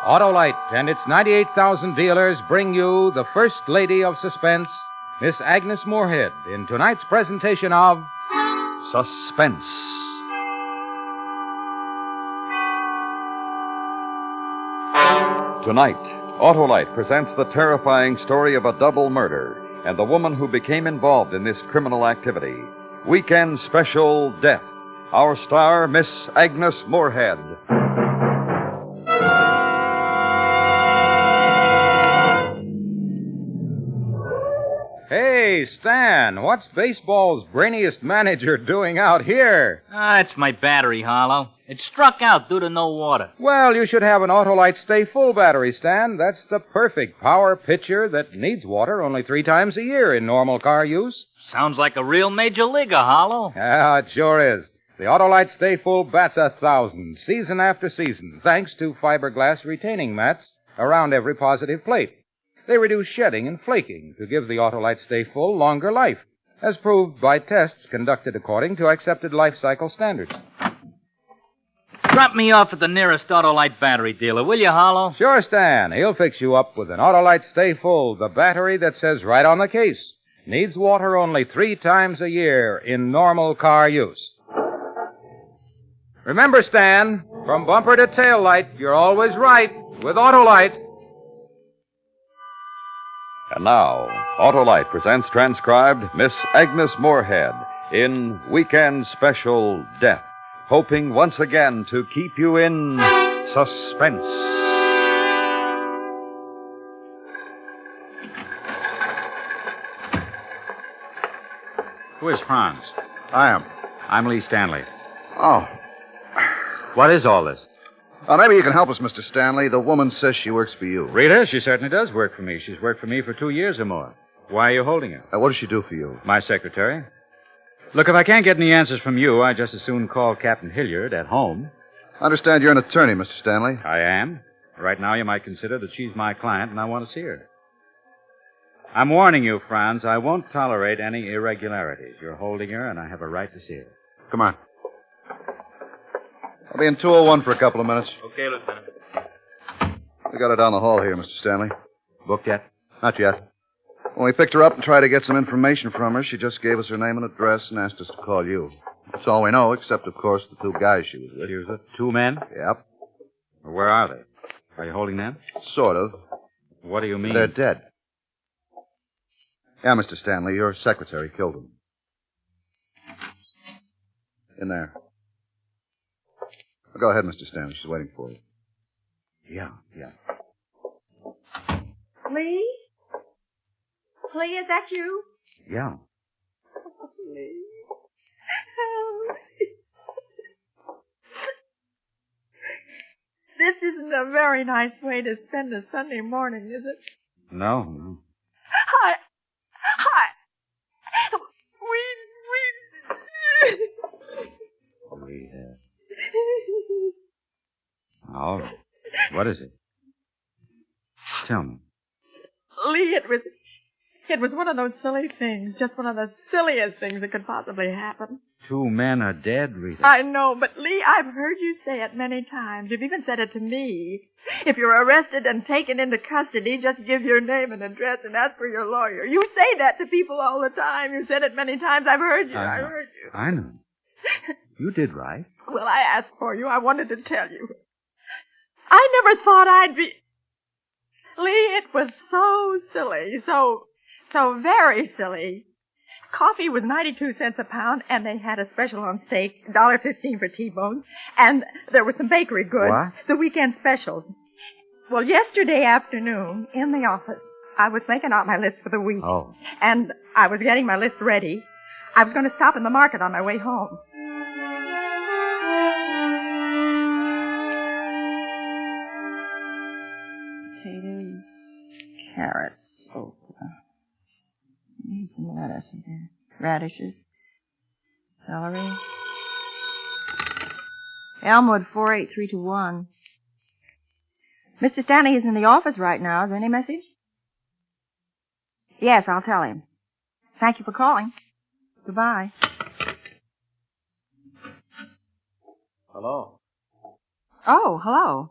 Autolite and its 98,000 dealers bring you the First Lady of Suspense, Miss Agnes Moorehead, in tonight's presentation of Suspense. Tonight, Autolite presents the terrifying story of a double murder and the woman who became involved in this criminal activity. Weekend Special Death. Our star, Miss Agnes Moorehead. Hey, Stan, what's baseball's brainiest manager doing out here? It's my battery, Harlow. It struck out due to no water. Well, you should have an Autolite Stay Full battery, Stan. That's the perfect power pitcher that needs water only 3 times a year in normal car use. Sounds like a real major leaguer, Harlow. Yeah, it sure is. The Autolite Stay Full bats 1,000, season after season, thanks to fiberglass retaining mats around every positive plate. They reduce shedding and flaking to give the Autolite Stay Full longer life, as proved by tests conducted according to accepted life cycle standards. Drop me off at the nearest Autolite battery dealer, will you, Harlow? Sure, Stan. He'll fix you up with an Autolite Stay Full, the battery that says right on the case, needs water only 3 times a year in normal car use. Remember, Stan, from bumper to tail light, you're always right with Autolite. And now, Autolite presents transcribed Miss Agnes Moorehead in Weekend Special Death, hoping once again to keep you in suspense. Who is Franz? I am. I'm Lee Stanley. Oh. What is all this? Maybe you can help us, Mr. Stanley. The woman says she works for you. Rita, she certainly does work for me. She's worked for me for 2 years or more. Why are you holding her? What does she do for you? My secretary. Look, if I can't get any answers from you, I'd just as soon call Captain Hilliard at home. I understand you're an attorney, Mr. Stanley. I am. Right now, you might consider that she's my client and I want to see her. I'm warning you, Franz, I won't tolerate any irregularities. You're holding her, and I have a right to see her. Come on. I'll be in 201 for a couple of minutes. Okay, Lieutenant. We got her down the hall here, Mr. Stanley. Booked yet? Not yet. When we picked her up and tried to get some information from her, she just gave us her name and address and asked us to call you. That's all we know, except, of course, the 2 guys she was with. She was with 2 men? Yep. Well, where are they? Are you holding them? Sort of. What do you mean? They're dead. Yeah, Mr. Stanley, your secretary killed them. In there. Go ahead, Mr. Stanley. She's waiting for you. Yeah. Lee? Lee, is that you? Yeah. Oh, Lee. This isn't a very nice way to spend a Sunday morning, is it? No. Hi. All right. What is it? Tell me. Lee, it was one of those silly things. Just one of the silliest things that could possibly happen. 2 men are dead, Rita. I know, but Lee, I've heard you say it many times. You've even said it to me. If you're arrested and taken into custody, just give your name and address and ask for your lawyer. You say that to people all the time. You said it many times. I've heard you. I heard you. I know. You did right. Well, I asked for you. I wanted to tell you. I never thought I'd be... Lee, it was so silly. So very silly. Coffee was 92 cents a pound, and they had a special on steak, $1.15 for T-bones, and there were some bakery goods. What? The weekend specials. Well, yesterday afternoon, in the office, I was making out my list for the week. Oh. And I was getting my list ready. I was going to stop in the market on my way home. Potatoes, carrots, okra. Need some lettuce again. Radishes. Celery. Elmwood 48321. Mr. Stanley is in the office right now. Is there any message? Yes, I'll tell him. Thank you for calling. Goodbye. Hello. Oh, hello.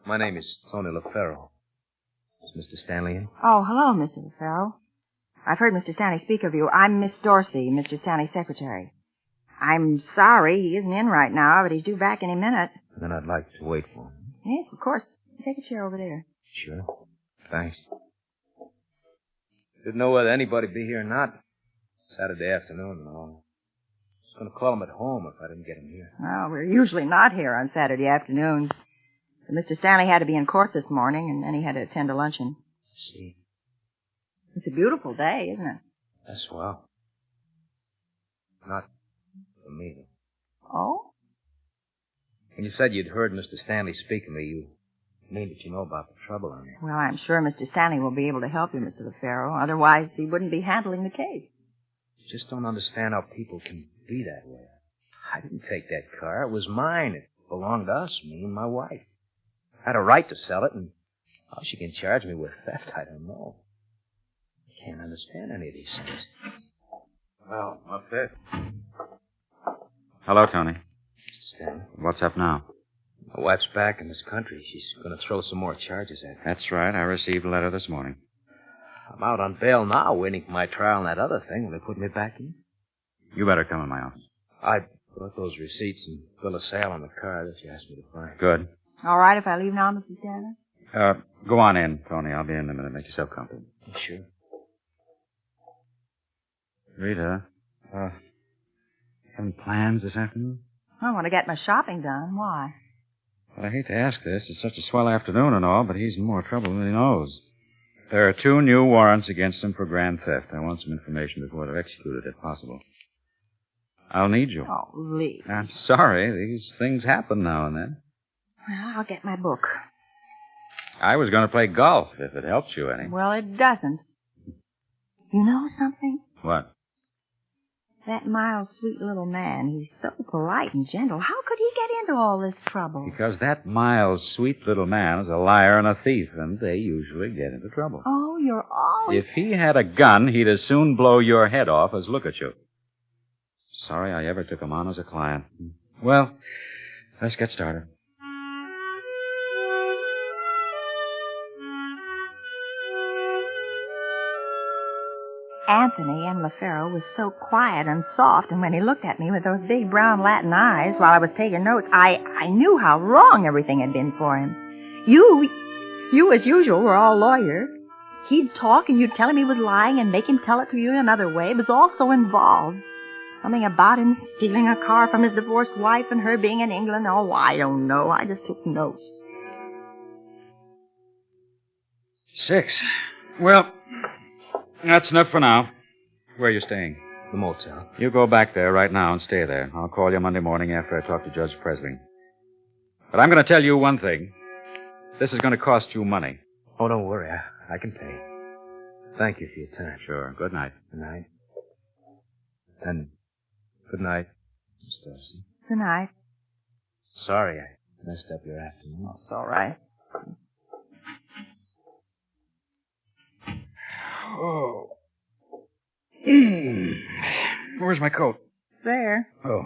My name is Tony LaFaro. Is Mr. Stanley in? Oh, hello, Mr. LaFaro. I've heard Mr. Stanley speak of you. I'm Miss Dorsey, Mr. Stanley's secretary. I'm sorry he isn't in right now, but he's due back any minute. Then I'd like to wait for him. Yes, of course. Take a chair over there. Sure. Thanks. Didn't know whether anybody'd be here or not. Saturday afternoon and all. I was going to call him at home if I didn't get him here. Well, we're usually not here on Saturday afternoons. But Mr. Stanley had to be in court this morning, and then he had to attend a luncheon. See? It's a beautiful day, isn't it? That's swell. Not for me. Oh? When you said you'd heard Mr. Stanley speak of me, you mean that you know about the trouble I'm in. Well, I'm sure Mr. Stanley will be able to help you, Mr. LaFaro. Otherwise, he wouldn't be handling the case. Just don't understand how people can be that way. I didn't take that car. It was mine. It belonged to us, me and my wife. I had a right to sell it, and how she can charge me with theft, I don't know. I can't understand any of these things. Well, what's this? Hello, Tony. Mr. Stanley, What's up now? my wife's back in this country. She's going to throw some more charges at me. That's right. I received a letter this morning. I'm out on bail now, waiting for my trial and that other thing. Will they put me back in? You better come in my office. I brought those receipts and bill of sale on the car that you asked me to find. Good. All right if I leave now, Mr. Stanley? Go on in, Tony. I'll be in a minute. Make yourself comfortable. Sure. Rita, having plans this afternoon? I want to get my shopping done. Why? Well, I hate to ask this. It's such a swell afternoon and all, but he's in more trouble than he knows. There are 2 new warrants against him for grand theft. I want some information before they're executed, if possible. I'll need you. Oh, Lee. I'm sorry. These things happen now and then. Well, I'll get my book. I was going to play golf, if it helps you any. Well, it doesn't. You know something? What? That mild, sweet little man, he's so polite and gentle. How could he get into all this trouble? Because that mild, sweet little man is a liar and a thief, and they usually get into trouble. Oh, you're always... If he had a gun, he'd as soon blow your head off as look at you. Sorry I ever took him on as a client. Well, let's get started. Anthony M. LaFaro was so quiet and soft, and when he looked at me with those big brown Latin eyes while I was taking notes, I knew how wrong everything had been for him. You as usual, were all lawyer. He'd talk and you'd tell him he was lying and make him tell it to you another way. It was all so involved. Something about him stealing a car from his divorced wife and her being in England. Oh, I don't know. I just took notes. 6. Well, that's enough for now. Where are you staying? The motel. You go back there right now and stay there. I'll call you Monday morning after I talk to Judge Presley. But I'm going to tell you one thing. This is going to cost you money. Oh, don't worry. I can pay. Thank you for your time. Sure. Good night. Good night. And good night, Miss Dorsey. Good night. Sorry I messed up your afternoon. It's all right. Oh. Where's my coat? There. Oh.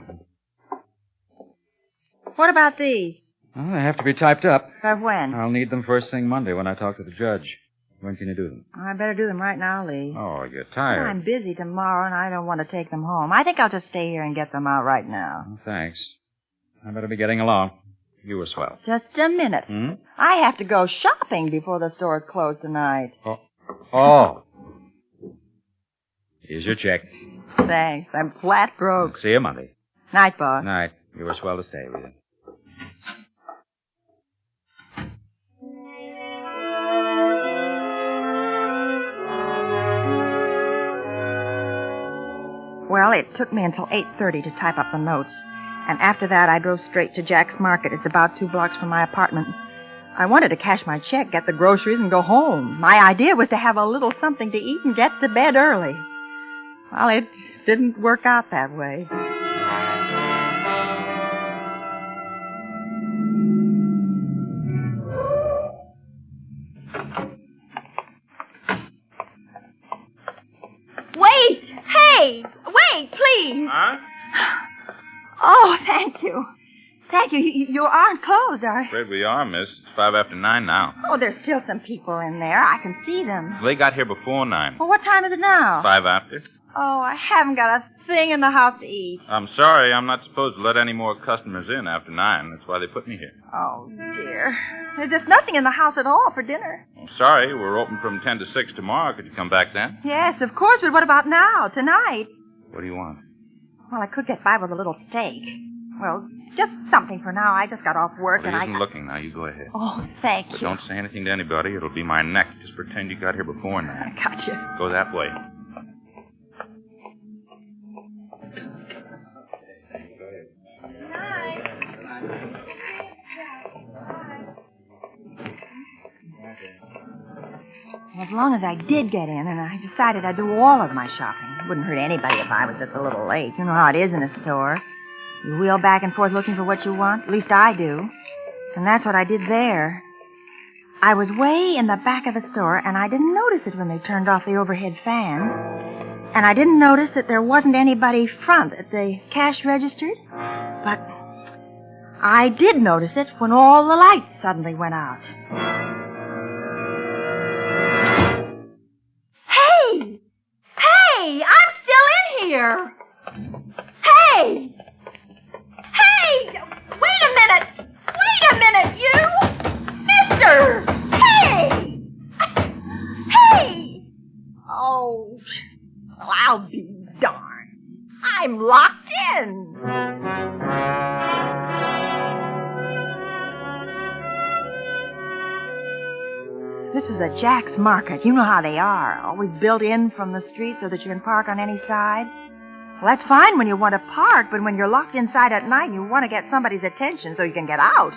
What about these? Well, they have to be typed up. For when? I'll need them first thing Monday when I talk to the judge. When can you do them? I better do them right now, Lee. Oh, you're tired. I'm busy tomorrow, and I don't want to take them home. I think I'll just stay here and get them out right now. Oh, thanks. I better be getting along. You were swell. Just a minute. I have to go shopping before the stores close tonight. Oh. Here's your check. Thanks. I'm flat broke. See you Monday. Night, boss. Night. You were swell to stay, Rita. Well, it took me until 8:30 to type up the notes. And after that, I drove straight to Jack's Market. It's about 2 blocks from my apartment. I wanted to cash my check, get the groceries, and go home. My idea was to have a little something to eat and get to bed early. Well, it didn't work out that way. Wait! Hey! Wait, please! Huh? Oh, thank you. Thank you. You aren't closed, are you? Afraid we are, miss. It's 5 after 9 now. Oh, there's still some people in there. I can see them. They got here before 9. Well, what time is it now? 5 after. Oh, I haven't got a thing in the house to eat. I'm sorry. I'm not supposed to let any more customers in after 9. That's why they put me here. Oh, dear. There's just nothing in the house at all for dinner. I'm sorry. We're open from 10 to 6 tomorrow. Could you come back then? Yes, of course, but what about now, tonight? What do you want? Well, I could get by with a little steak. Well, just something for now. I just got off work Well, and he isn't looking now. You go ahead. Oh, thank But you. don't say anything to anybody. It'll be my neck. Just pretend you got here before 9. I got you. Go that way. As long as I did get in, and I decided I'd do all of my shopping. It wouldn't hurt anybody if I was just a little late. You know how it is in a store. You wheel back and forth looking for what you want. At least I do. And that's what I did there. I was way in the back of the store, and I didn't notice it when they turned off the overhead fans. And I didn't notice that there wasn't anybody front at the cash register. But I did notice it when all the lights suddenly went out. Hey, I'm still in here. Hey! Hey! Wait a minute, you! Mister! Hey! Hey! Oh, well, I'll be darned. I'm locked in. This was a Jack's Market. You know how they are. Always built in from the street so that you can park on any side. Well, that's fine when you want to park, but when you're locked inside at night and you want to get somebody's attention so you can get out,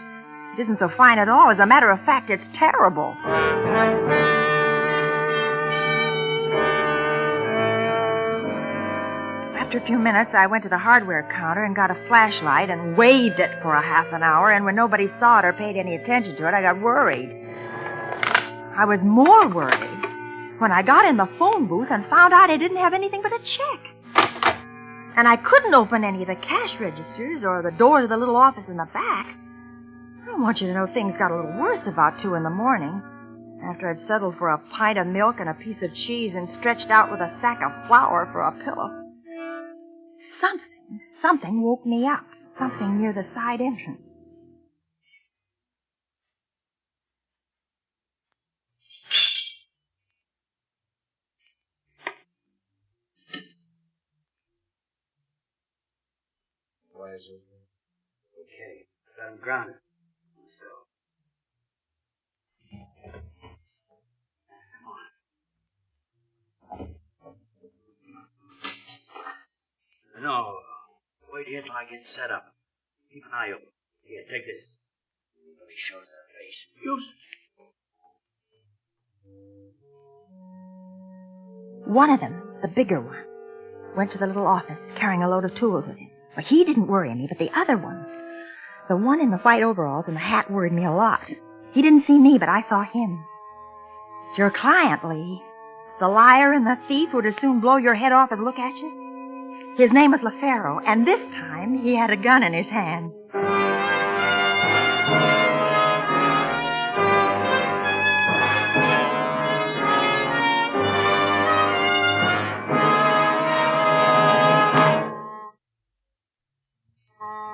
it isn't so fine at all. As a matter of fact, it's terrible. After a few minutes, I went to the hardware counter and got a flashlight and waved it for a half an hour, and when nobody saw it or paid any attention to it, I got worried. I was more worried when I got in the phone booth and found out I didn't have anything but a check. And I couldn't open any of the cash registers or the door to the little office in the back. I don't want you to know things got a little worse about 2 a.m, after I'd settled for a pint of milk and a piece of cheese and stretched out with a sack of flour for a pillow. Something woke me up. Something near the side entrance. Okay, got him grounded. Let's go. Come on. No, wait here till I get set up. Keep an eye open. Here, take this. Nobody shows their face. Use it. One of them, the bigger one, went to the little office carrying a load of tools with him. But he didn't worry me, but the other one, the one in the white overalls and the hat, worried me a lot. He didn't see me, but I saw him. Your client, Lee. The liar and the thief who'd as soon blow your head off as look at you. His name was LaFaro, and this time he had a gun in his hand.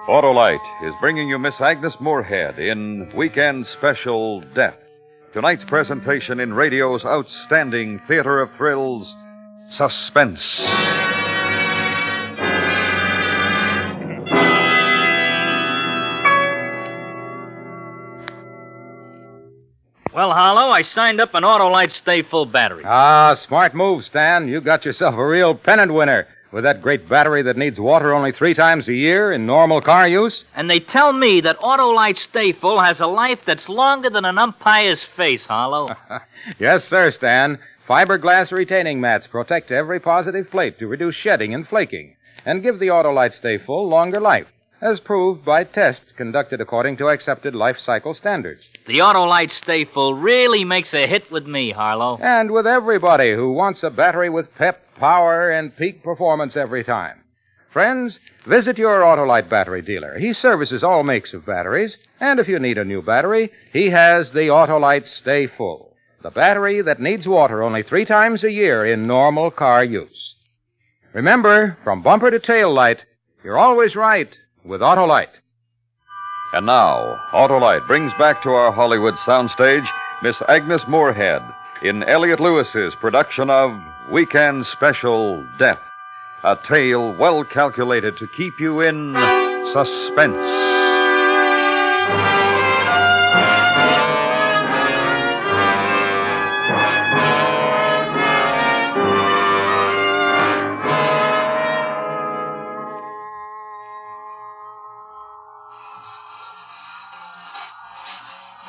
Autolite is bringing you Miss Agnes Moorehead in Weekend Special Death. Tonight's presentation in radio's outstanding theater of thrills, Suspense. Well, Harlow, I signed up an Autolite Stay Full battery. Ah, smart move, Stan. You got yourself a real pennant winner with that great battery that needs water only 3 times a year in normal car use. And they tell me that Autolite Stay Full has a life that's longer than an umpire's face, Harlow. Yes, sir, Stan. Fiberglass retaining mats protect every positive plate to reduce shedding and flaking and give the Autolite Stay Full longer life, as proved by tests conducted according to accepted life cycle standards. The Autolite Stay Full really makes a hit with me, Harlow. And with everybody who wants a battery with pep, power, and peak performance every time. Friends, visit your Autolite battery dealer. He services all makes of batteries, and if you need a new battery, he has the Autolite Stay Full, the battery that needs water only 3 times a year in normal car use. Remember, from bumper to tail light, you're always right with Autolite. And now, Autolite brings back to our Hollywood soundstage Miss Agnes Moorehead in Elliot Lewis's production of Weekend Special Death, a tale well calculated to keep you in suspense.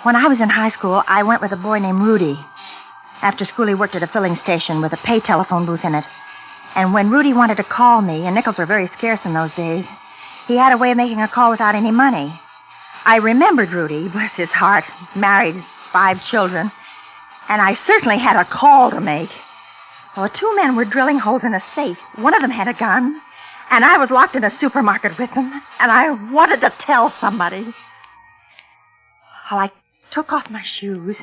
When I was in high school, I went with a boy named Rudy. After school, he worked at a filling station with a pay telephone booth in it. And when Rudy wanted to call me, and nickels were very scarce in those days, he had a way of making a call without any money. I remembered Rudy, bless his heart. He's married, has 5 children. And I certainly had a call to make. Well, 2 men were drilling holes in a safe. One of them had a gun, and I was locked in a supermarket with them, and I wanted to tell somebody. Well, I took off my shoes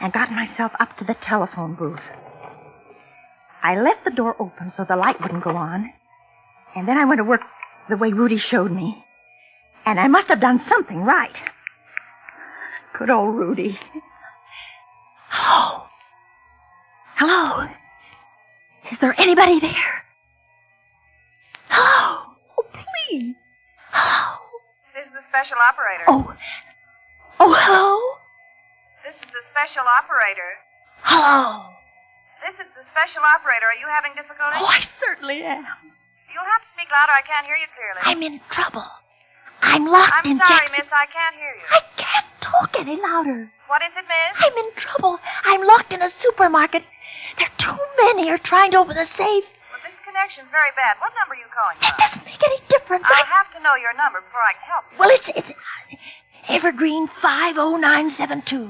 and got myself up to the telephone booth. I left the door open so the light wouldn't go on, and then I went to work the way Rudy showed me. And I must have done something right. Good old Rudy. Hello? Hello? Is there anybody there? Hello? Oh, please. Hello? This is the special operator. Oh, hello? This is the special operator. Hello? This is the special operator. Are you having difficulty? Oh, I certainly am. You'll have to speak louder. I can't hear you clearly. I'm in trouble. I'm locked in I'm sorry, Jackson. miss. I can't hear you. I can't talk any louder. What is it, miss? I'm in trouble. I'm locked in a supermarket. There are 2 men here trying to open the safe. Well, this connection's very bad. What number are you calling That from? doesn't make any difference. I'll have to know your number before I can help you. Well, it's Evergreen 50972.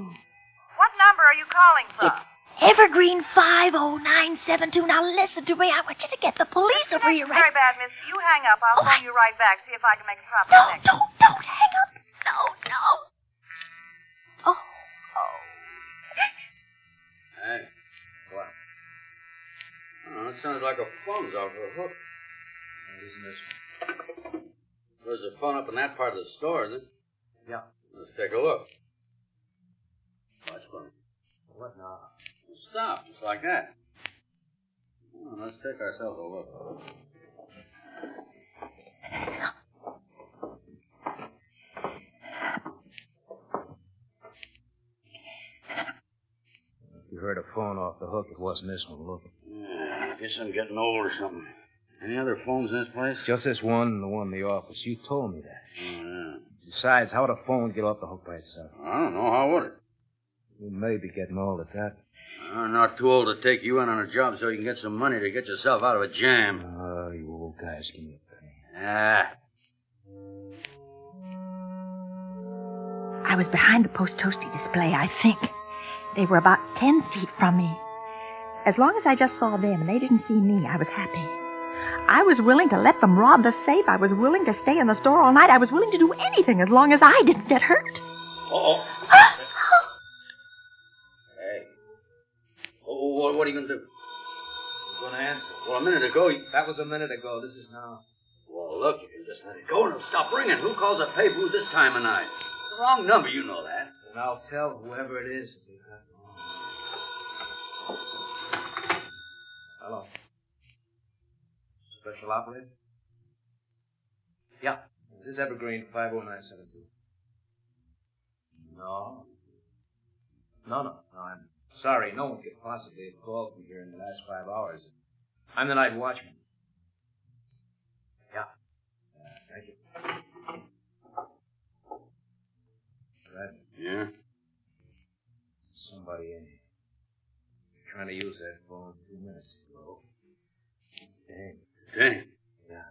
What number are you calling from? It's Evergreen 50972. Now listen to me. I want you to get the police over here right Very bad, miss. You hang up. I'll phone you right back. See if I can make a proper No, connection. don't hang up. No. Oh. Hey, what? Oh, that sounds like a phone's off the hook. Isn't this? There's a phone up in that part of the store, isn't it? Yeah. Let's take a look. Watch for me. What now? Well, stop, just like that. Well, let's take ourselves a look. If you heard a phone off the hook, it wasn't this one. Look. Yeah, I guess I'm getting old or something. Any other phones in this place? Just this one and the one in the office. You told me that. Oh, yeah. Besides, how would a phone get off the hook by itself? I don't know. How would it? You may be getting old at that. I'm not too old to take you in on a job so you can get some money to get yourself out of a jam. Oh, you old guys, give me a penny. Ah. I was behind the post-toasty display, I think. They were about 10 feet from me. As long as I just saw them and they didn't see me, I was happy. I was willing to let them rob the safe. I was willing to stay in the store all night. I was willing to do anything as long as I didn't get hurt. Uh-oh. Hey. Oh, what are you going to do? I'm going to answer. Well, a minute ago, That was a minute ago. This is now. Well, look, you can just let it go and it'll stop ringing. Who calls a pay booth this time of night? The wrong number, you know that. And I'll tell whoever it is. Hello. Special operator? Yeah. This is Evergreen 50972. No. No, I'm sorry. No one could possibly have called from here in the last 5 hours. I'm the night watchman. Yeah. Thank you. Right. Yeah? Somebody in here. Trying to use that phone 2 minutes ago. Dang. Yeah.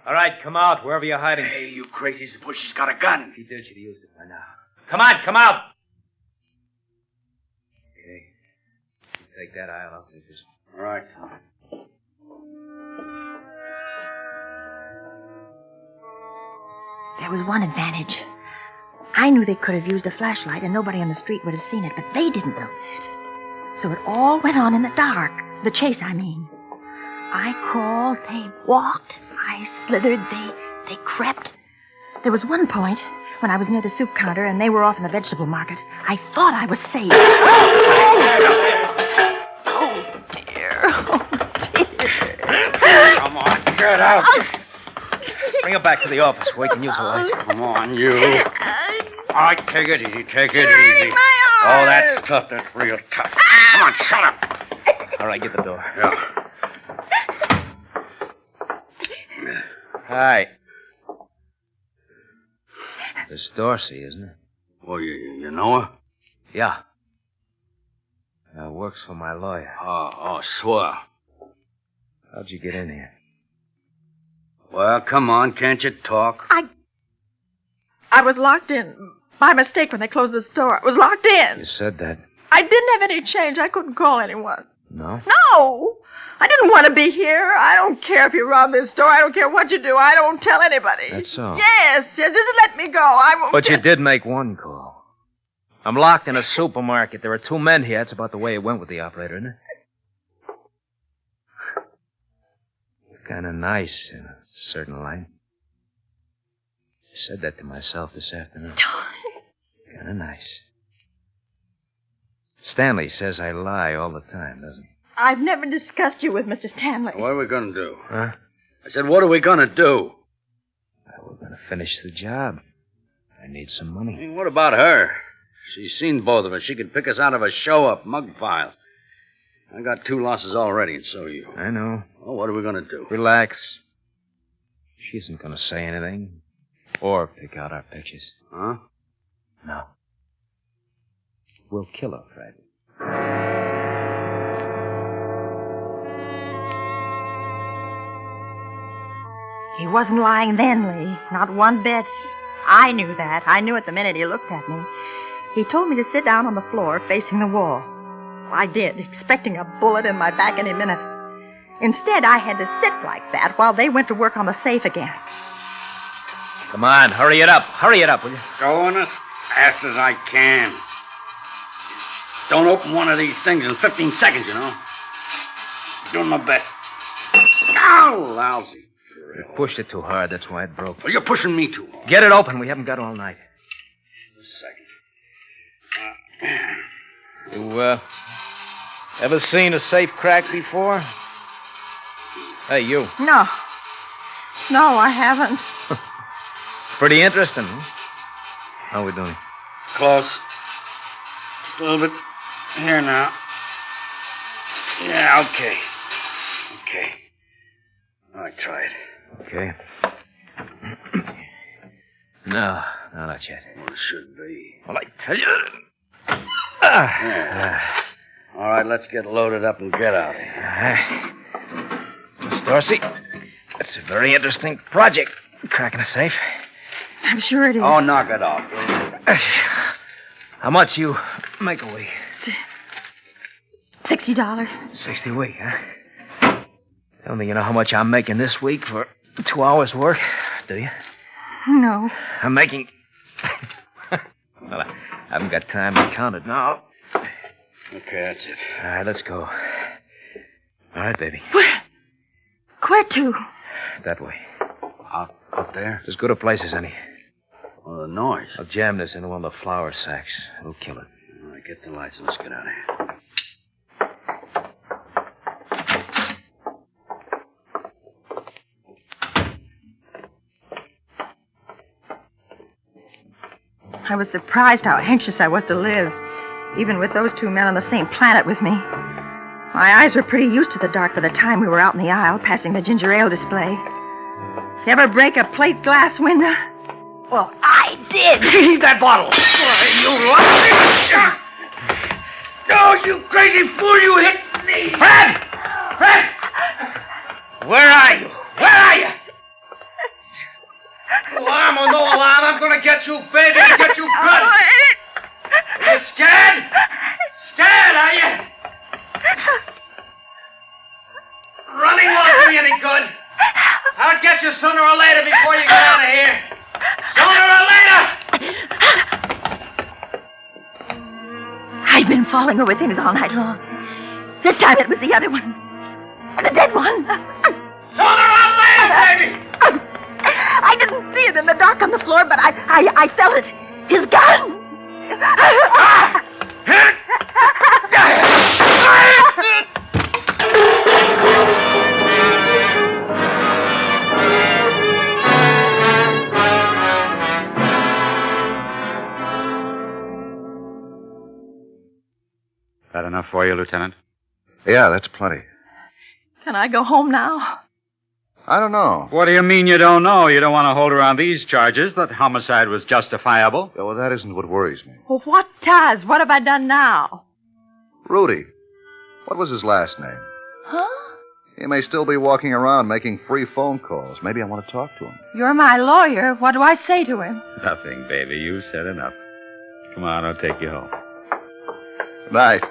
All right, come out, wherever you're hiding. Hey, you crazy bush, she's got a gun. If he did, she'd have used it by now. Come on, come out! Okay. You take that aisle, I'll take this one. All right. There was one advantage. I knew they could have used a flashlight and nobody on the street would have seen it, but they didn't know that. So it all went on in the dark. The chase, I mean. I crawled, they walked, I slithered, they crept. There was one point when I was near the soup counter and they were off in the vegetable market. I thought I was safe. Oh, dear. Come on, get out. Bring her back to the office where we can use the light. Come on, you. All right, take it easy, take it easy. Oh, that stuff, that's real tough. Come on, shut up. All right, get the door. Yeah. Hi. This Dorsey, isn't it? Well, you know her? Yeah. Works for my lawyer. Oh, swell. How'd you get in here? Well, come on, can't you talk? I was locked in by mistake when they closed the store. I was locked in. You said that. I didn't have any change. I couldn't call anyone. No? No! I didn't want to be here. I don't care if you rob this store. I don't care what you do. I don't tell anybody. That's so. Yes, just let me go. I won't. But you did make one call. I'm locked in a supermarket. There are 2 men here. That's about the way it went with the operator, isn't it? Kind of nice in a certain light. I said that to myself this afternoon. Kind of nice. Stanley says I lie all the time, doesn't he? I've never discussed you with Mr. Stanley. What are we going to do? Huh? I said, what are we going to do? We're going to finish the job. I need some money. Hey, what about her? She's seen both of us. She could pick us out of a show-up, mug files. I got 2 losses already, and so you. I know. Well, what are we going to do? Relax. She isn't going to say anything. Or pick out our pictures. Huh? No. We'll kill her, Fred. He wasn't lying then, Lee. Not one bit. I knew that. I knew it the minute he looked at me. He told me to sit down on the floor facing the wall. I did, expecting a bullet in my back any minute. Instead, I had to sit like that while they went to work on the safe again. Come on, hurry it up. Hurry it up, will you? Going as fast as I can. Don't open one of these things in 15 seconds, you know. Doing my best. Ow, lousy. You pushed it too hard, that's why it broke. Well, you're pushing me too hard. Get it open. We haven't got all night. Just a second. You, ever seen a safe crack before? Hey, you. No. No, I haven't. Pretty interesting, huh? How are we doing? It's close. Just a little bit here now. Yeah, okay. Okay. All right, try it. Okay. No, not yet. Well, it should be. Well, I tell you. Yeah. All right, let's get loaded up and get out of here. Miss Dorsey, that's a very interesting project, cracking a safe. I'm sure it is. Oh, knock it off. How much you make a week? $60. 60 a week, huh? Tell me, you know how much I'm making this week for 2 hours' work, do you? No. I'm making... Well, I haven't got time to count it now. Okay, that's it. All right, let's go. All right, baby. Where to? That way. Up there? It's as good a place as any. Well, the noise. I'll jam this into one of the flour sacks. It'll kill it. All right, get the lights and let's get out of here. I was surprised how anxious I was to live, even with those 2 men on the same planet with me. My eyes were pretty used to the dark by the time we were out in the aisle, passing the ginger ale display. You ever break a plate glass window? Well, I did. Leave that bottle. Oh, you crazy fool, you hit me. Fred! Fred! Where are you? Where are you? Alarm or no alarm, I'm gonna get you, baby. I'll get you good. You scared? Scared, are you? Running won't do you any good. I'll get you sooner or later before you get out of here. So falling over things all night long. This time it was the other one. The dead one. Sooner or later, baby! I didn't see it in the dark on the floor, but I felt it. His gun. That enough for you, Lieutenant? Yeah, that's plenty. Can I go home now? I don't know. What do you mean you don't know? You don't want to hold around these charges that homicide was justifiable? Yeah, well, that isn't what worries me. Well, what does? What have I done now? Rudy. What was his last name? Huh? He may still be walking around making free phone calls. Maybe I want to talk to him. You're my lawyer. What do I say to him? Nothing, baby. You said enough. Come on, I'll take you home. Good night.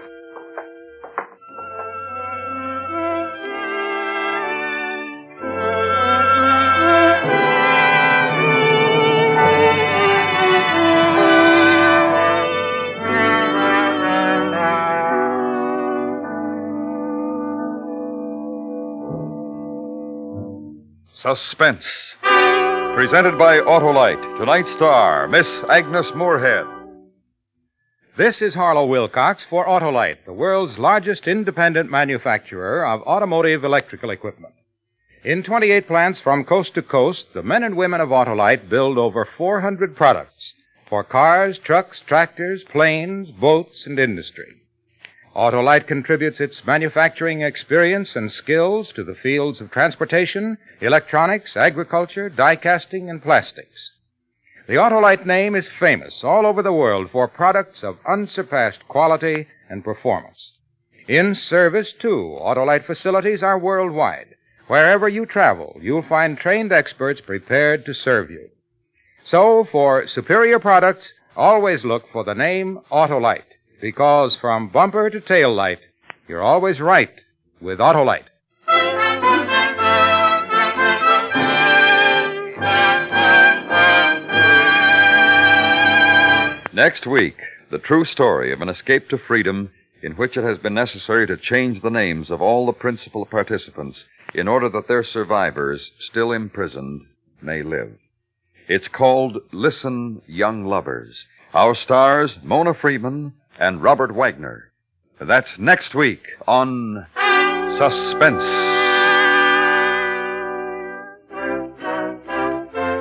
Suspense. Presented by Autolite. Tonight's star, Miss Agnes Moorehead. This is Harlow Wilcox for Autolite, the world's largest independent manufacturer of automotive electrical equipment. In 28 plants from coast to coast, the men and women of Autolite build over 400 products for cars, trucks, tractors, planes, boats, and industry. Autolite contributes its manufacturing experience and skills to the fields of transportation, electronics, agriculture, die casting, and plastics. The Autolite name is famous all over the world for products of unsurpassed quality and performance. In service, too, Autolite facilities are worldwide. Wherever you travel, you'll find trained experts prepared to serve you. So, for superior products, always look for the name Autolite, because from bumper to tail light, you're always right with Autolite. Next week, the true story of an escape to freedom in which it has been necessary to change the names of all the principal participants in order that their survivors, still imprisoned, may live. It's called Listen, Young Lovers. Our stars, Mona Freeman and Robert Wagner. That's next week on Suspense.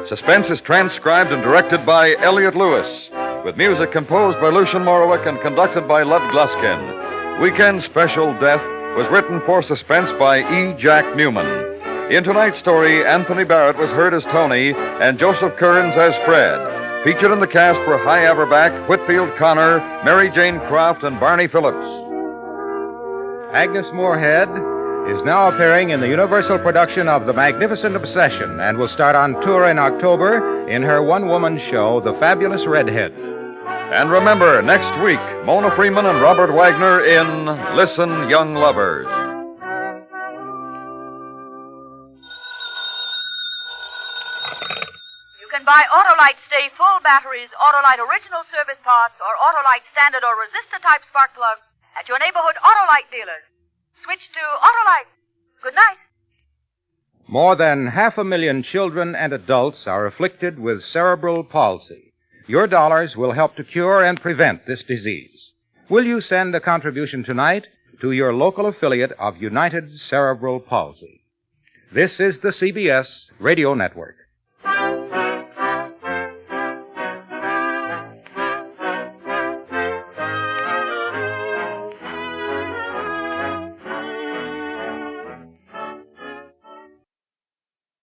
Suspense is transcribed and directed by Elliot Lewis, with music composed by Lucian Morowick and conducted by Lud Gluskin. Weekend Special Death was written for Suspense by E. Jack Newman. In tonight's story, Anthony Barrett was heard as Tony and Joseph Kearns as Fred. Featured in the cast were Hy Averback, Whitfield Connor, Mary Jane Croft, and Barney Phillips. Agnes Moorehead is now appearing in the Universal production of The Magnificent Obsession and will start on tour in October in her one-woman show, The Fabulous Redhead. And remember, next week, Mona Freeman and Robert Wagner in Listen, Young Lovers. You can buy Autolite Stay Full batteries, Autolite Original Service Parts, or Autolite Standard or Resistor Type Spark Plugs at your neighborhood Autolite dealers. Switch to Autolite. Good night. More than 500,000 children and adults are afflicted with cerebral palsy. Your dollars will help to cure and prevent this disease. Will you send a contribution tonight to your local affiliate of United Cerebral Palsy? This is the CBS Radio Network.